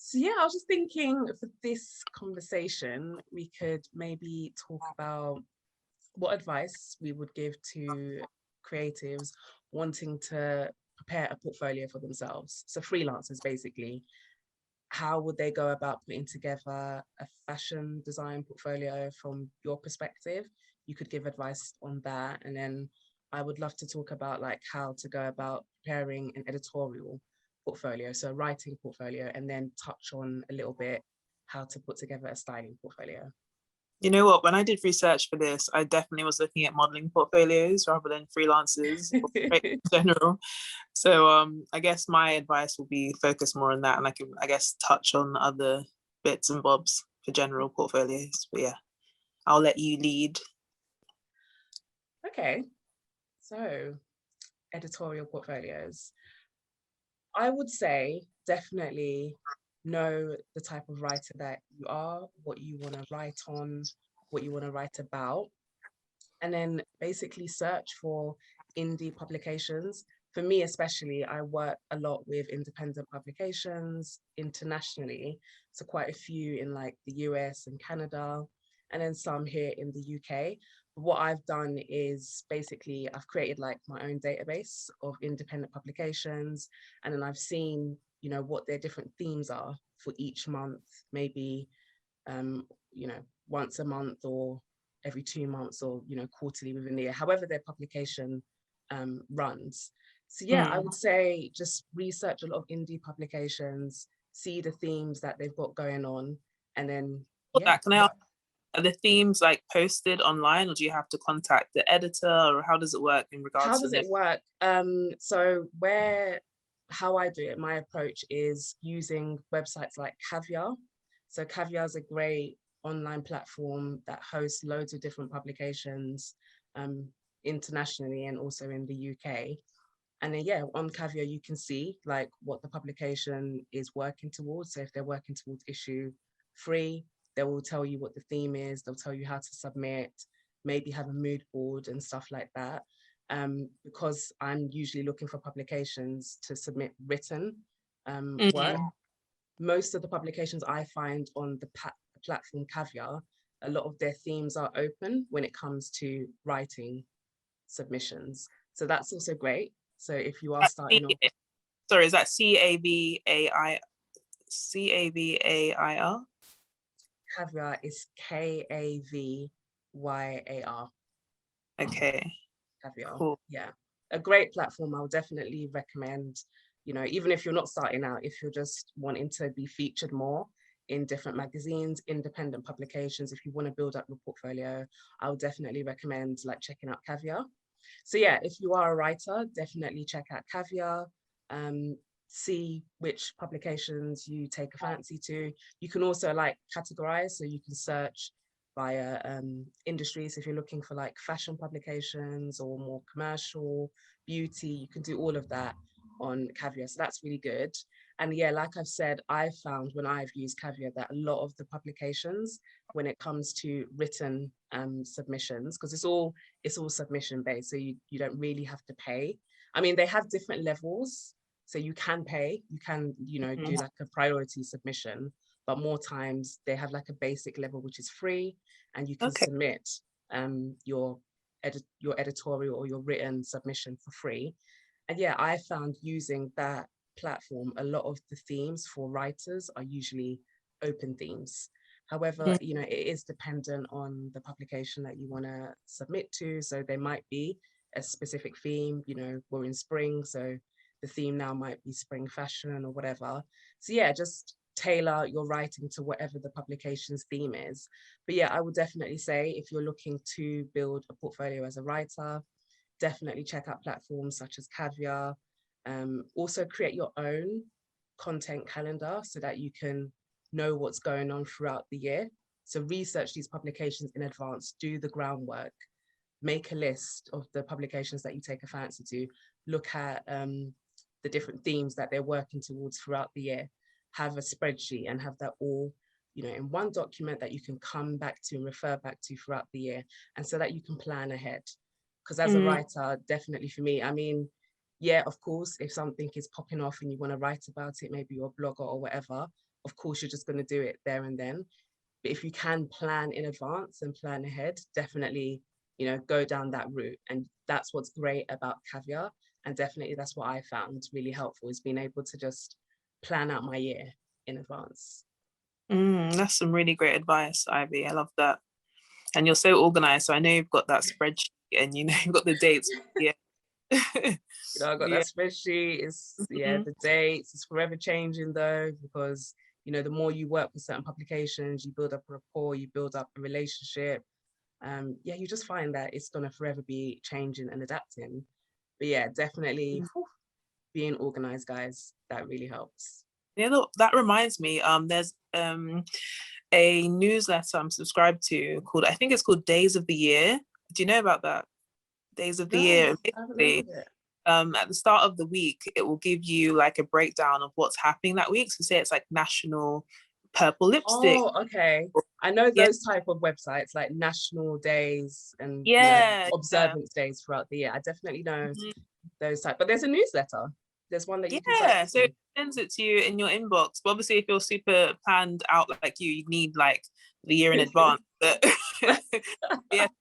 So yeah, I was just thinking for this conversation, we could maybe talk about what advice we would give to creatives wanting to prepare a portfolio for themselves. So freelancers basically, how would they go about putting together a fashion design portfolio from your perspective? You could give advice on that. And then I would love to talk about like how to go about preparing an editorial portfolio, so a writing portfolio, and then touch on a little bit how to put together a styling portfolio. You know what? When I did research for this, I definitely was looking at modeling portfolios rather than freelancers or in general. So I guess my advice will be focus more on that, and I can, I guess, touch on other bits and bobs for general portfolios. But yeah, I'll let you lead. Okay, so editorial portfolios. I would say definitely know the type of writer that you are, what you want to write on, what you want to write about, and then basically search for indie publications. For me, especially, I work a lot with independent publications internationally. So, quite a few in like the US and Canada, and then some here in the UK. What I've done is basically I've created like my own database of independent publications, and then I've seen, what their different themes are for each month, maybe um, once a month or every 2 months or, quarterly within the year, however their publication runs. So yeah, I would say just research a lot of indie publications, see the themes that they've got going on, and then For yeah. that, can I ask, are the themes like posted online, or do you have to contact the editor, or how does it work in How regards to does the? it work? How I do it, my approach is using websites like Caviar. So Caviar is a great online platform that hosts loads of different publications um, internationally and also in the UK. And then yeah, on Caviar you can see like what the publication is working towards. So if they're working towards issue 3, they will tell you what the theme is. They'll tell you how to submit, maybe have a mood board and stuff like that. Because I'm usually looking for publications to submit written work. Most of the publications I find on the platform Caviar, a lot of their themes are open when it comes to writing submissions. So that's also great. So if you are starting off, Sorry, is that Caviar? Caviar is Kavyar. Okay, Caviar. cool. Yeah. A great platform. I'll definitely recommend, even if you're not starting out, if you're just wanting to be featured more in different magazines, independent publications, if you want to build up your portfolio, I would definitely recommend like checking out Caviar. So yeah, if you are a writer, definitely check out Caviar. See which publications you take a fancy to. You can also like categorize, so you can search via industries. If you're looking for like fashion publications or more commercial, beauty, you can do all of that on Caviar. So that's really good. And yeah, like I've said, I've found when I've used Caviar that a lot of the publications, when it comes to written submissions, because it's all submission based, so you don't really have to pay. I mean, they have different levels, so you can pay, you can, do like a priority submission, but more times they have like a basic level which is free, and you can Okay. submit your editorial or your written submission for free. And yeah, I found using that platform, a lot of the themes for writers are usually open themes. However, it is dependent on the publication that you want to submit to. So there might be a specific theme, we're in spring, so the theme now might be spring fashion or whatever. So yeah, just tailor your writing to whatever the publication's theme is. But yeah, I would definitely say if you're looking to build a portfolio as a writer, definitely check out platforms such as Caviar. Also create your own content calendar so that you can know what's going on throughout the year. So research these publications in advance, do the groundwork, make a list of the publications that you take a fancy to, look at the different themes that they're working towards throughout the year, have a spreadsheet and have that all, in one document that you can come back to and refer back to throughout the year, and so that you can plan ahead. Because as a writer, definitely for me, I mean, yeah, of course, if something is popping off and you want to write about it, maybe you're a blogger or whatever, of course you're just going to do it there and then. But if you can plan in advance and plan ahead, definitely, go down that route. And that's what's great about Caviar. And definitely that's what I found really helpful, is being able to just plan out my year in advance. That's some really great advice, Ivy. I love that. And you're so organized. So I know you've got that spreadsheet and you've got the dates. Yeah. I got that spreadsheet. It's the dates. It's forever changing though, because the more you work with certain publications, you build up a rapport, you build up a relationship. You just find that it's gonna forever be changing and adapting. But yeah, definitely being organized, guys, that really helps. Yeah, look, that reminds me. There's a newsletter I'm subscribed to called, I think it's called Days of the Year. Do you know about that? Days of the Year. I haven't heard of it. At the start of the week, it will give you like a breakdown of what's happening that week. So say it's like National Purple Lipstick. Oh, okay. I know those type of websites, like national days and observance days throughout the year. I definitely know those type. But there's a newsletter. There's one that you can so it sends it to you in your inbox. But obviously, if you're super planned out like you need like the year in advance. But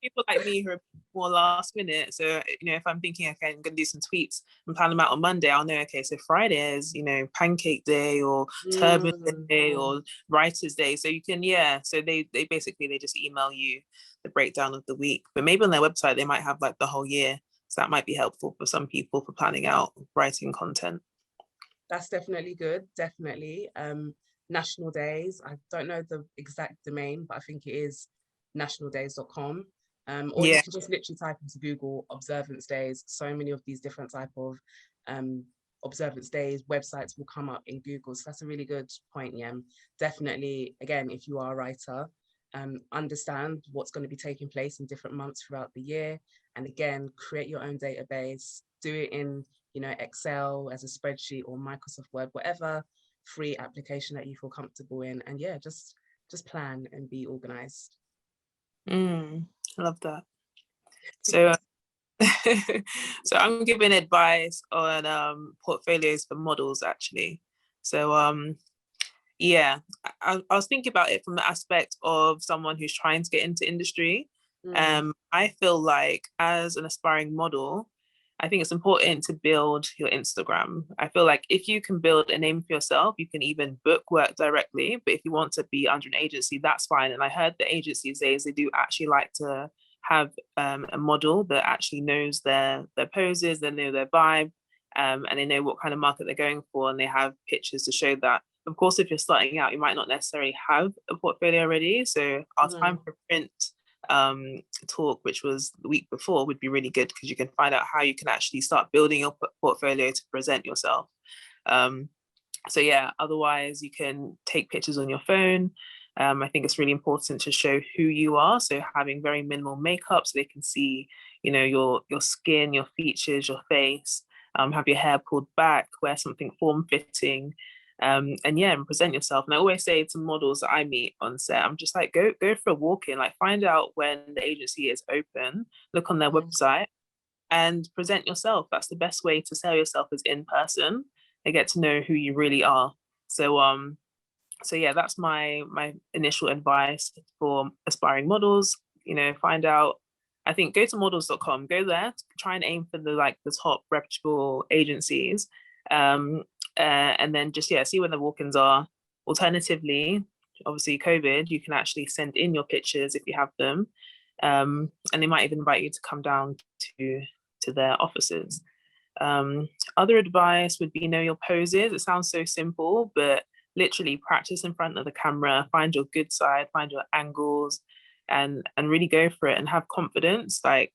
people like me who are more last minute. So if I'm thinking, okay, I'm gonna do some tweets and plan them out on Monday, I'll know, okay, so Friday is Pancake Day or Turban Day or Writers Day. So you can so they basically just email you the breakdown of the week. But maybe on their website they might have like the whole year. So that might be helpful for some people for planning out writing content. That's definitely good. Definitely. National days. I don't know the exact domain, but I think it is nationaldays.com. Or you can just literally type into Google observance days. So many of these different type of observance days websites will come up in Google. So that's a really good point, Yem. Definitely, again, if you are a writer, understand what's going to be taking place in different months throughout the year. And again, create your own database. Do it in Excel as a spreadsheet or Microsoft Word, whatever free application that you feel comfortable in. And just plan and be organized. I love that. So so I'm giving advice on portfolios for models actually. So I was thinking about it from the aspect of someone who's trying to get into industry. I feel like as an aspiring model, I think it's important to build your Instagram. I feel like if you can build a name for yourself, you can even book work directly. But if you want to be under an agency, that's fine. And I heard the agencies days, they do actually like to have a model that actually knows their poses, they know their vibe, and they know what kind of market they're going for, and they have pictures to show that. Of course, if you're starting out, you might not necessarily have a portfolio already. So our time for print talk, which was the week before, would be really good because you can find out how you can actually start building your portfolio to present yourself. Otherwise you can take pictures on your phone. I think it's really important to show who you are. So having very minimal makeup so they can see, your skin, your features, your face, have your hair pulled back, wear something form-fitting, and present yourself. And I always say to models that I meet on set, I'm just like, go for a walk-in, like find out when the agency is open, look on their website and present yourself. That's the best way to sell yourself, is in person. They get to know who you really are. So that's my initial advice for aspiring models. Find out, I think, go to models.com, go there, try and aim for the top reputable agencies, and then just see when the walk-ins are. Alternatively, obviously COVID, you can actually send in your pictures if you have them, and they might even invite you to come down to their offices. Other advice would be know your poses. It sounds so simple, but literally practice in front of the camera, find your good side, find your angles, and really go for it and have confidence. Like,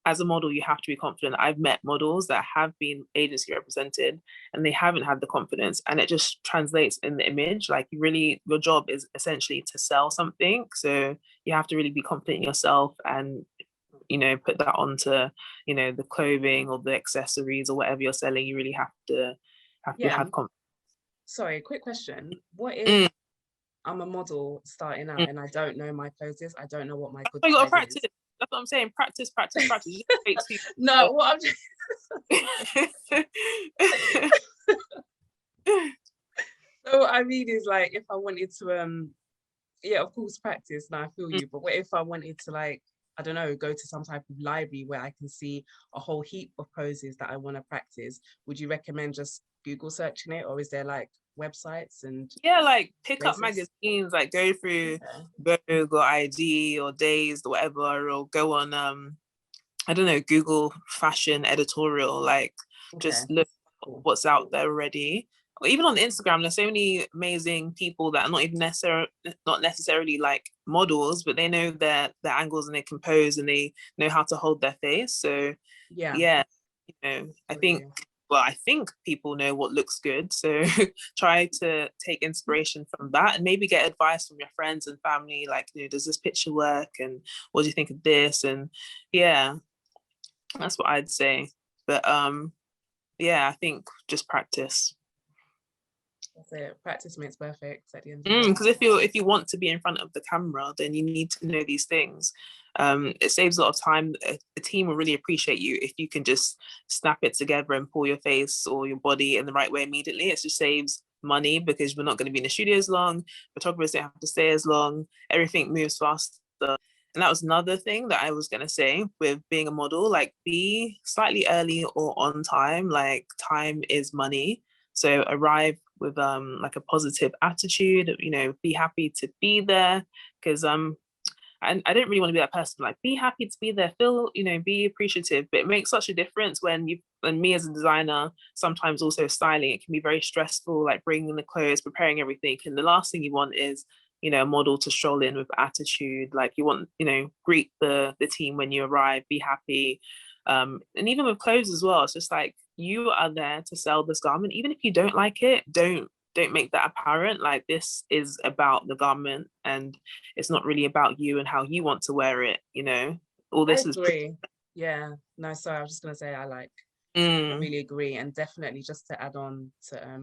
as a model, you have to be confident. I've met models that have been agency represented and they haven't had the confidence, and it just translates in the image. Like, your job is essentially to sell something. So you have to really be confident in yourself and put that onto the clothing or the accessories or whatever you're selling. You really have to have confidence. Sorry, quick question. What if I'm a model starting out and I don't know my poses? I don't know what my good side practice is. That's what I'm saying. Practice. No, what I'm just... So I mean is like, if I wanted to yeah, of course, practice. Now I feel Mm. you, but what if I wanted to, like, I don't know, go to some type of library where I can see a whole heap of poses that I want to practice? Would you recommend just Google searching it, or is there like websites and Yeah, like pick up places? magazines, like go through Okay. Vogue or ID or Dazed or whatever, or go on I don't know, Google fashion editorial, like Okay. just look Cool. what's out there already. Or even on Instagram, there's so many amazing people that are not necessarily like models, but they know their angles and they can pose and they know how to hold their face. So Yeah. yeah, you know, Absolutely. I think people know what looks good. So try to take inspiration from that and maybe get advice from your friends and family, like, you know, does this picture work? And what do you think of this? And yeah, that's what I'd say. But yeah, I think just practice. That's it. Practice makes perfect at the end of the day. Because if you want to be in front of the camera, then you need to know these things. It saves a lot of time. A team will really appreciate you if you can just snap it together and pull your face or your body in the right way immediately. It just saves money because we're not going to be in the studio as long. Photographers don't have to stay as long. Everything moves faster. And that was another thing that I was going to say with being a model, like be slightly early or on time. Like time is money. So arrive with like a positive attitude, you know, be happy to be there. Because and I don't really want to be that person, like be happy to be there, feel, you know, be appreciative. But it makes such a difference when you and me as a designer, sometimes also styling, it can be very stressful, like bringing the clothes, preparing everything. And the last thing you want is, you know, a model to stroll in with attitude. Like you want, you know, greet the team when you arrive, be happy. And even with clothes as well, it's just like you are there to sell this garment. Even if you don't like it, don't make that apparent. Like this is about the garment and it's not really about you and how you want to wear it, you know. All I this is agree. Yeah. No, sorry, I was just gonna say I mm, really agree. And definitely just to add on to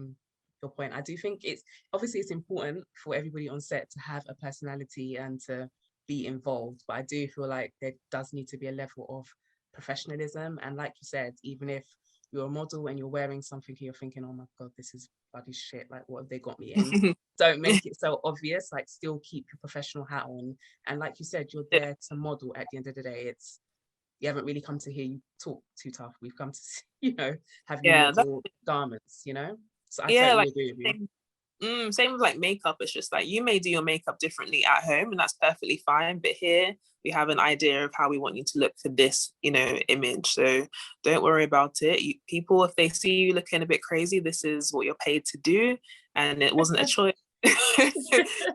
your point, I do think it's obviously it's important for everybody on set to have a personality and to be involved. But I do feel like there does need to be a level of professionalism. And like you said, even if you're a model and you're wearing something and you're thinking, oh my God, this is bloody shit, like what have they got me in? Don't make it so obvious, like still keep your professional hat on. And like you said, you're there to model at the end of the day. It's you haven't really come to hear you talk too tough. We've come to, have you yeah, that's model garments, you know? So I yeah, totally like agree with you. same, same with like makeup. It's just like you may do your makeup differently at home and that's perfectly fine, but here we have an idea of how we want you to look for this, you know, image. So don't worry about it. People, if they see you looking a bit crazy, this is what you're paid to do and it wasn't a choice. So it's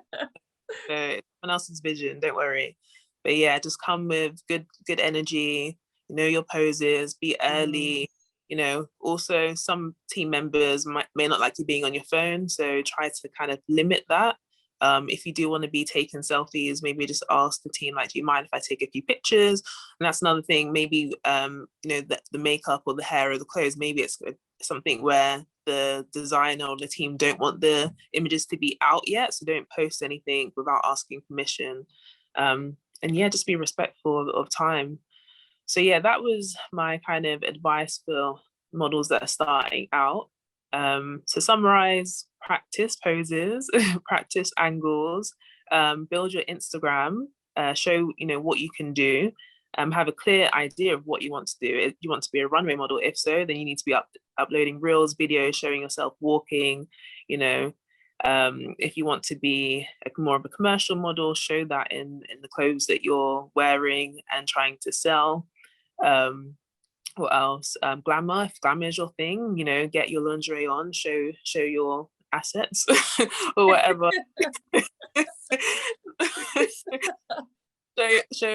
someone else's vision, don't worry. But yeah, just come with good energy, know your poses, be Mm, early. You know, also some team members may not like you being on your phone, so try to kind of limit that. If you do want to be taking selfies, maybe just ask the team, like, do you mind if I take a few pictures? And that's another thing. Maybe you know, the makeup or the hair or the clothes, maybe it's something where the designer or the team don't want the images to be out yet, so don't post anything without asking permission. And yeah, just be respectful of time. So yeah, that was my kind of advice for models that are starting out. To summarize, practice poses, practice angles, build your Instagram, show, you know, what you can do, have a clear idea of what you want to do. If you want to be a runway model, if so, then you need to be uploading reels, videos, showing yourself walking, you know. If you want to be more of a commercial model, show that in the clothes that you're wearing and trying to sell. What else? Glamour. If glamour is your thing, you know, get your lingerie on, show your assets or whatever. show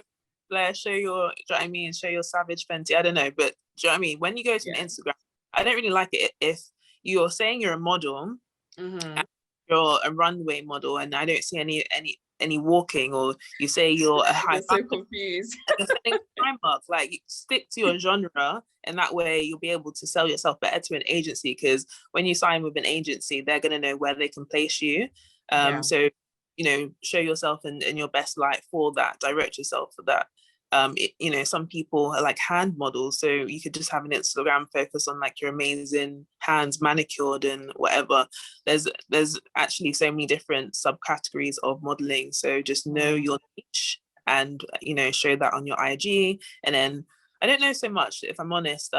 show your, do you know what I mean? Show your savage Fenty. I don't know, but do you know what I mean? When you go to yeah. an Instagram, I don't really like it if you're saying you're a model, Mm-hmm. and you're a runway model, and I don't see any walking, or you say you're a high You're so fashion confused. and you're selling Primark. Like, stick to your genre, and that way you'll be able to sell yourself better to an agency. Because when you sign with an agency, they're going to know where they can place you. Yeah. So, you know, show yourself in your best light for that. Direct yourself for that. you know, some people are like hand models, so you could just have an Instagram focus on like your amazing hands manicured and whatever. There's actually so many different subcategories of modeling, so just know your niche and, you know, show that on your IG. And then I don't know so much, if I'm honest,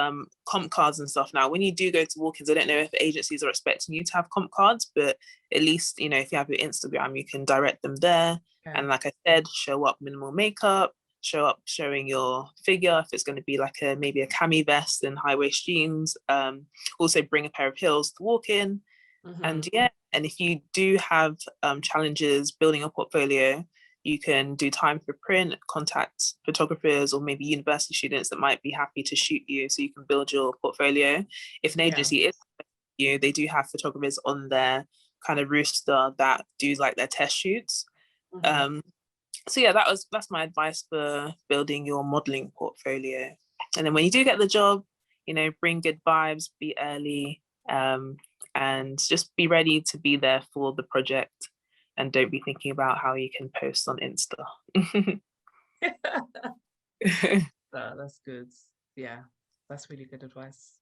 comp cards and stuff. Now when you do go to walk-ins, I don't know if agencies are expecting you to have comp cards, but at least, you know, if you have your Instagram, you can direct them there. And like I said, show up minimal makeup, show up showing your figure, if it's going to be like maybe a cami vest and high waist jeans. Also bring a pair of heels to walk in. And yeah, and if you do have challenges building a portfolio, you can do time for print, contact photographers or maybe university students that might be happy to shoot you so you can build your portfolio. If an agency is you, they do have photographers on their kind of roster that do like their test shoots. So yeah, that's my advice for building your modeling portfolio. And then when you do get the job, you know, bring good vibes, be early, and just be ready to be there for the project, and don't be thinking about how you can post on Insta. That's good. Yeah, that's really good advice.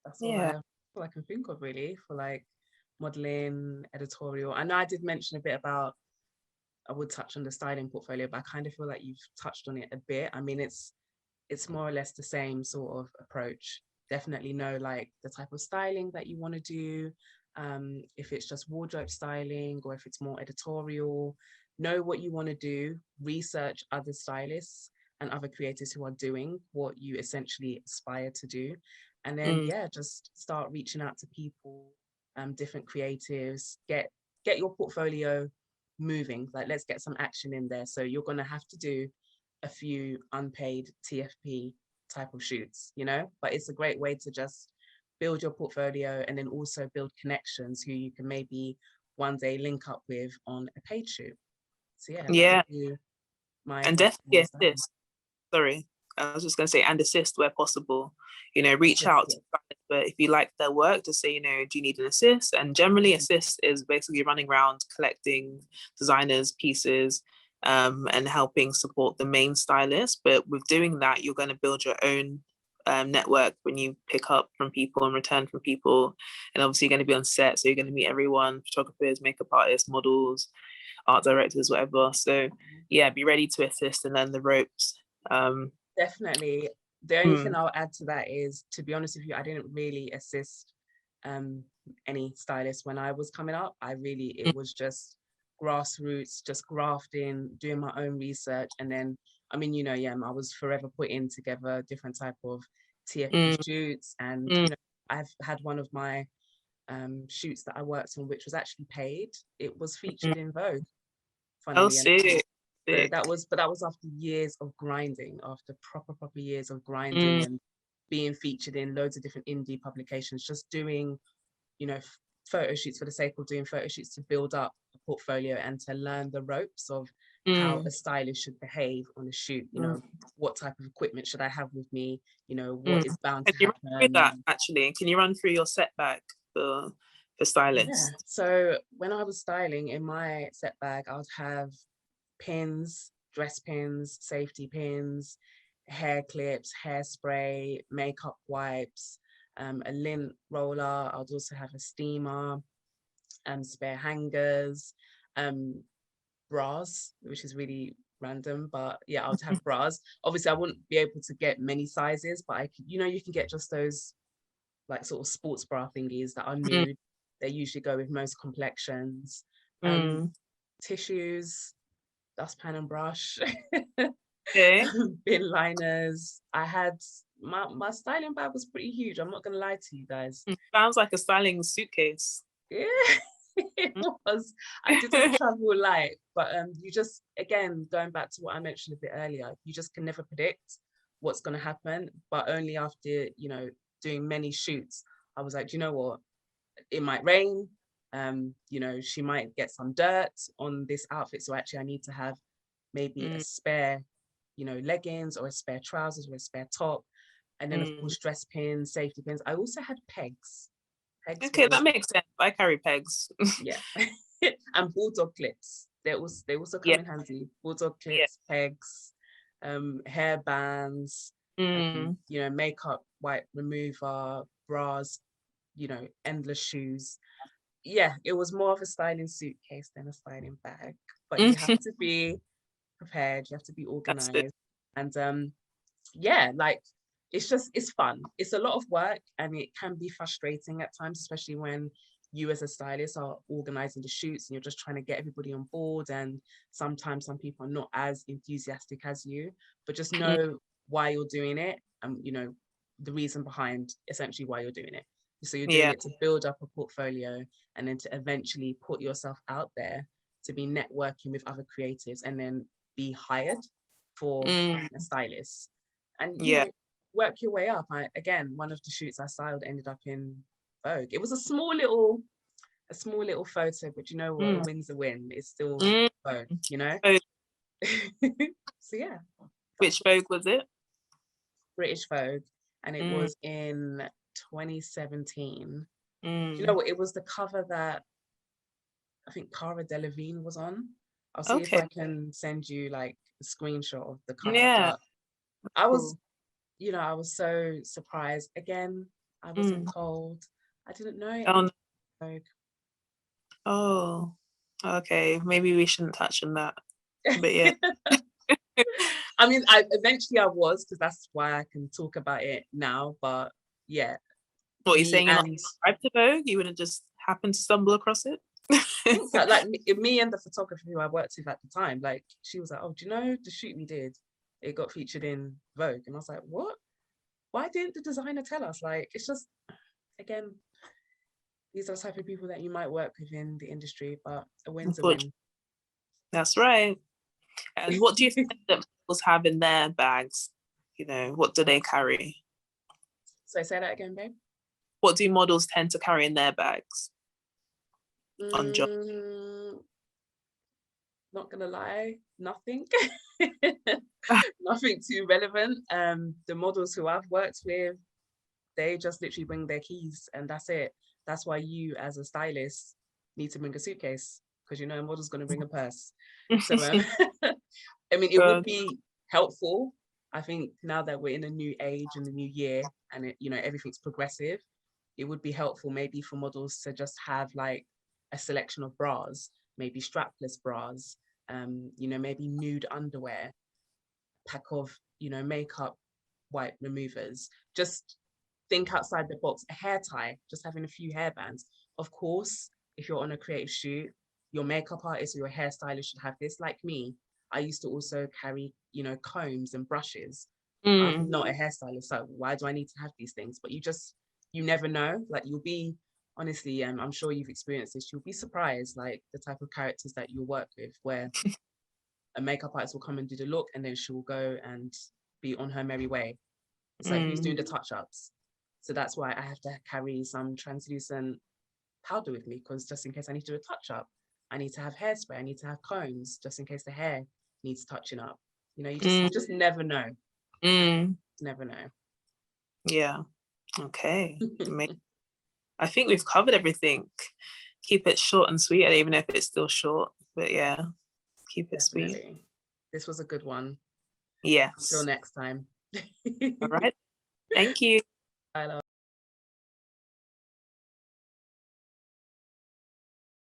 That's all I can think of really for like modeling, editorial. I know I did mention a bit about, I would touch on the styling portfolio, but I kind of feel like you've touched on it a bit. I mean, it's more or less the same sort of approach. Definitely know like the type of styling that you want to do. If it's just wardrobe styling or if it's more editorial, know what you want to do, research other stylists and other creators who are doing what you essentially aspire to do. And then, just start reaching out to people, different creatives, get your portfolio moving. Like, let's get some action in there. So you're going to have to do a few unpaid TFP type of shoots, you know, but it's a great way to just build your portfolio and then also build connections who you can maybe one day link up with on a paid shoot. So that would be my and advice. definitely assist. Sorry, I was just going to say, and assist where possible. You know, reach out to clients, but if you like their work, to say, you know, do you need an assist? And generally, assist is basically running around collecting designers' pieces, and helping support the main stylist. But with doing that, you're going to build your own network when you pick up from people and return from people. And obviously, you're going to be on set, so you're going to meet everyone: photographers, makeup artists, models, art directors, whatever. So yeah, be ready to assist and learn the ropes. Definitely. The only thing I'll add to that is, to be honest with you, I didn't really assist any stylist when I was coming up. It was just grassroots, just grafting, doing my own research. And then, I mean, you know, I was forever putting together different type of TFP shoots. And, you know, I've had one of my shoots that I worked on, which was actually paid. It was featured in Vogue, funnily enough. So that was after years of grinding, after proper years of grinding and being featured in loads of different indie publications, just doing, you know, photo shoots for the sake of doing photo shoots to build up a portfolio and to learn the ropes of how a stylist should behave on a shoot. You know, what type of equipment should I have with me? You know, what is bound to happen. Can you run through that, actually? Can you run through your set bag for stylists? Yeah. So when I was styling, in my set bag, I would have pins, dress pins, safety pins, hair clips, hairspray, makeup wipes, a lint roller. I would also have a steamer, spare hangers, bras, which is really random, but yeah, I would have bras. Obviously, I wouldn't be able to get many sizes, but I could, you know, you can get just those like sort of sports bra thingies that are nude. They usually go with most complexions. Tissues, dustpan and brush, bin liners. I had my styling bag was pretty huge. I'm not gonna lie to you guys. Sounds like a styling suitcase. Yeah, it was. I didn't travel light, but you just, again, going back to what I mentioned a bit earlier, you just can never predict what's gonna happen. But only after, you know, doing many shoots, I was like, do you know what? It might rain. You know, she might get some dirt on this outfit, so actually I need to have maybe a spare, you know, leggings or a spare trousers or a spare top. And then of course dress pins, safety pins. I also had pegs. Okay, that makes sense. I carry pegs. Yeah. And bulldog clips. They also come in handy. Bulldog clips, pegs. hair bands, you know, makeup wipe remover, bras, you know, endless shoes. Yeah, it was more of a styling suitcase than a styling bag, but you have to be prepared, you have to be That's it. organized. And yeah, like it's fun. It's a lot of work and it can be frustrating at times, especially when you as a stylist are organizing the shoots and you're just trying to get everybody on board. And sometimes some people are not as enthusiastic as you, but just know why you're doing it and, you know, the reason behind essentially why you're doing it. So you're doing Yeah. it to build up a portfolio and then to eventually put yourself out there to be networking with other creatives and then be hired for a stylist. And you Yeah. know, work your way up. Again, one of the shoots I styled ended up in Vogue. It was a small little photo, but you know what? A win's a win. It's still Vogue, you know? Oh, So yeah, which Vogue was it? British Vogue. And it was in 2017. Do you know Mm. what? It was the cover that I think Cara Delevingne was on. I'll see if Okay. I can send you like a screenshot of the cover. Yeah. But I was, Cool. you know, I was so surprised. Again, I wasn't told. I didn't know it. Oh, Vogue. oh, okay. Maybe we shouldn't touch on that. But yeah. I mean, I eventually I was, because that's why I can talk about it now. But yeah, What you're me saying, you're not and subscribed to Vogue? You wouldn't just happen to stumble across it? I think so. Like me and the photographer who I worked with at the time, like she was like, "Oh, do you know the shoot we did? It got featured in Vogue," and I was like, "What? Why didn't the designer tell us?" Like, it's just again, these are the type of people that you might work with in the industry, but a win's a Unfortunately, win. that's right. And what do you think that models have in their bags? You know, what do they carry? So say that again, babe. What do models tend to carry in their bags on job? Not gonna lie, nothing. Nothing too relevant. The models who I've worked with, they just literally bring their keys and that's it. That's why you as a stylist need to bring a suitcase, because you know a model's going to bring a purse. So I mean, it would be helpful. I think now that we're in a new age and a new year and it, you know, everything's progressive, it would be helpful maybe for models to just have like a selection of bras, maybe strapless bras, you know, maybe nude underwear, pack of, you know, makeup wipe removers. Just think outside the box. A hair tie, just having a few hair bands. Of course, if you're on a creative shoot, your makeup artist or your hairstylist should have this. Like me, I used to also carry, you know, combs and brushes. I'm not a hairstylist, so why do I need to have these things? But you never know. Like you'll be, honestly, I'm sure you've experienced this. You'll be surprised, like the type of characters that you work with, where a makeup artist will come and do the look, and then she'll go and be on her merry way. It's like who's doing the touch-ups? So that's why I have to carry some translucent powder with me, because just in case I need to do a touch-up, I need to have hairspray, I need to have combs, just in case the hair needs touching up. You know, you just never know. Never know. Yeah. Okay. I think we've covered everything. Keep it short and sweet, even if it's still short. But yeah, keep it Definitely. sweet. This was a good one. Yes. Until next time. All right. Thank you. Bye, love.